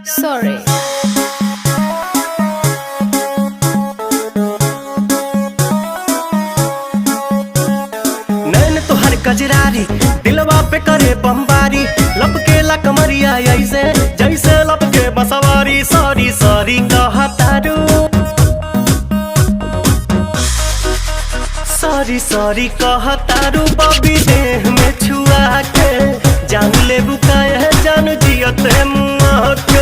Sorry. नैन तोहर कजरारी दिलवा पे करे बमबारी लपके ला कमरिया ऐसे जैसे लपके बसवारी। सॉरी सॉरी कहतारू, सॉरी सॉरी कहतारू बबी देह में छुआ के जान ले बुकाए जान जियते मुआ के।